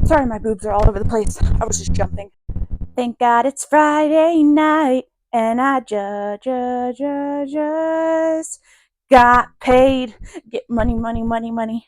Sorry, my boobs are all over the place. I was just jumping. Thank God it's Friday night and I just got paid. Get money, money, money, money.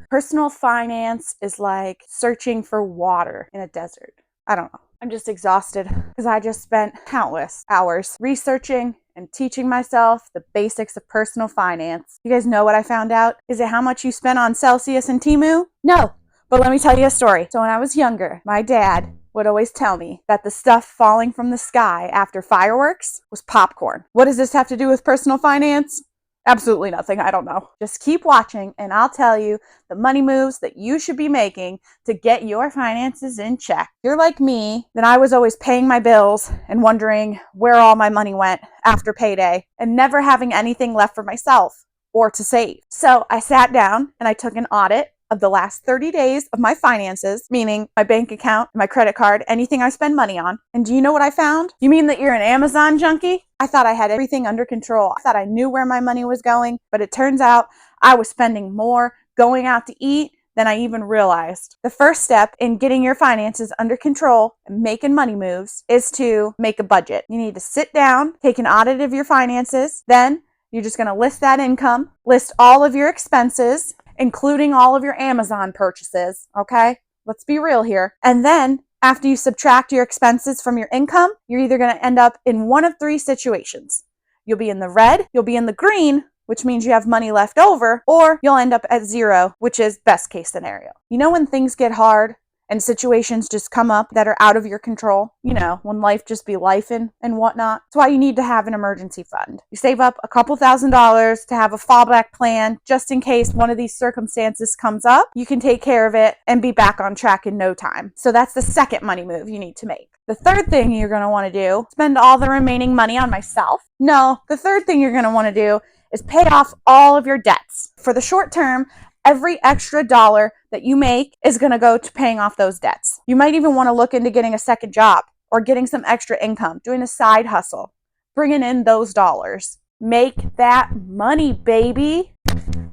Personal finance is like searching for water in a desert. I don't know. I'm just exhausted because I just spent countless hours researching and teaching myself the basics of personal finance. You guys know what I found out? Is it how much you spent on Celsius and Temu? No. But let me tell you a story. So when I was younger, my dad would always tell me that the stuff falling from the sky after fireworks was popcorn. What does this have to do with personal finance? Absolutely nothing. I don't know. Just keep watching and I'll tell you the money moves that you should be making to get your finances in check. If you're like me, then I was always paying my bills and wondering where all my money went after payday and never having anything left for myself or to save. So I sat down and I took an audit of the last 30 days of my finances, meaning my bank account, my credit card, anything I spend money on. And do you know what I found? You mean that you're an Amazon junkie? I thought I had everything under control. I thought I knew where my money was going, but it turns out I was spending more going out to eat than I even realized. The first step in getting your finances under control and making money moves is to make a budget. You need to sit down, take an audit of your finances, then you're just going to list that income, list all of your expenses, including all of your Amazon purchases, okay? Let's be real here. And then after you subtract your expenses from your income, you're either going to end up in one of three situations. You'll be in the red, you'll be in the green, which means you have money left over, or you'll end up at zero, which is best case scenario. You know when things get hard and situations just come up that are out of your control, you know, when life just be lifing and whatnot. That's why you need to have an emergency fund. You save up a couple $1,000s to have a fallback plan just in case one of these circumstances comes up. You can take care of it and be back on track in no time. So that's the second money move you need to make. The third thing you're going to want to do, spend all the remaining money on myself. No, the third thing you're going to want to do is pay off all of your debts. For the short term, every extra dollar that you make is going to go to paying off those debts. You might even want to look into getting a second job or getting some extra income, doing a side hustle, bringing in those dollars. Make that money, baby.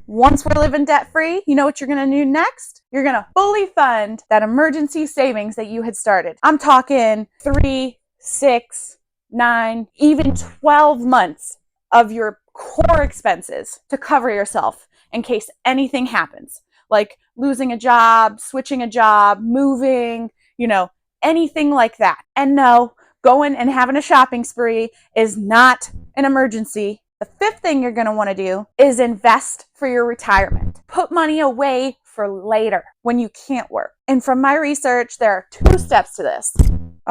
Once we're living debt free, you know what you're going to do next? You're going to fully fund that emergency savings that you had started. I'm talking 3, 6, 9, even 12 months of your core expenses to cover yourself in case anything happens, like losing a job, switching a job, moving, you know, anything like that. And no, going and having a shopping spree is not an emergency. The fifth thing you're going to want to do is invest for your retirement. Put money away for later when you can't work. And from my research, there are 2 steps to this.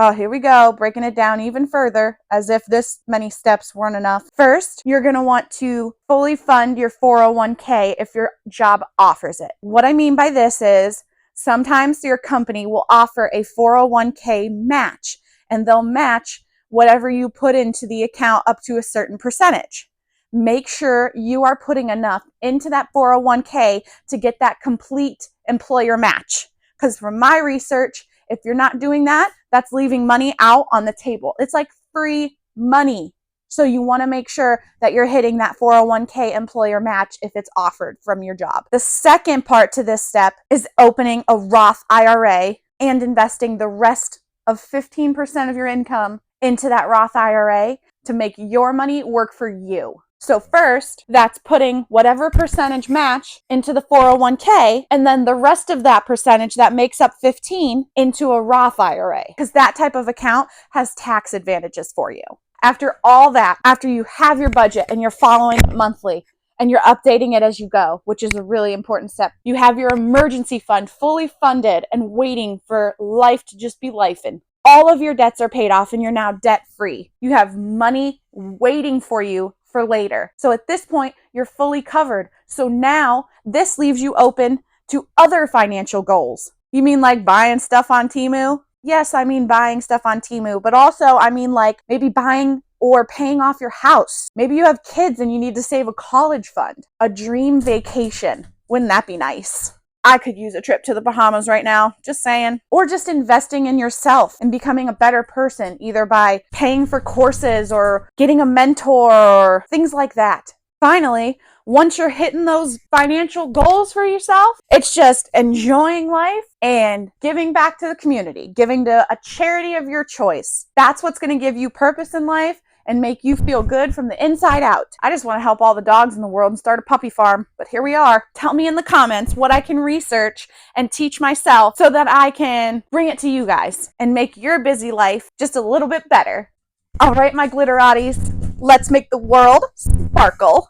Oh, here we go, breaking it down even further, as if this many steps weren't enough. First, you're going to want to fully fund your 401k if your job offers it. What I mean by this is sometimes your company will offer a 401k match, and they'll match whatever you put into the account up to a certain percentage. Make sure you are putting enough into that 401k to get that complete employer match. Because from my research, if you're not doing that, that's leaving money out on the table. It's like free money. So you want to make sure that you're hitting that 401k employer match if it's offered from your job. The second part to this step is opening a Roth IRA and investing the rest of 15% of your income into that Roth IRA to make your money work for you. So first, that's putting whatever percentage match into the 401k, and then the rest of that percentage that makes up 15 into a Roth IRA, because that type of account has tax advantages for you. After all that, after you have your budget and you're following it monthly and you're updating it as you go, which is a really important step, you have your emergency fund fully funded and waiting for life to just be lifing. All of your debts are paid off and you're now debt free. You have money waiting for you for later. So at this point, you're fully covered. So now this leaves you open to other financial goals. You mean like buying stuff on Temu? Yes, I mean buying stuff on Temu, but also I mean like maybe buying or paying off your house. Maybe you have kids and you need to save a college fund, a dream vacation. Wouldn't that be nice? I could use a trip to the Bahamas right now, just saying. Or just investing in yourself and becoming a better person, either by paying for courses or getting a mentor or things like that. Finally, once you're hitting those financial goals for yourself, it's just enjoying life and giving back to the community, giving to a charity of your choice. That's what's going to give you purpose in life and make you feel good from the inside out. I just want to help all the dogs in the world and start a puppy farm, but here we are. Tell me in the comments what I can research and teach myself so that I can bring it to you guys and make your busy life just a little bit better. All right, my glitterati's, let's make the world sparkle.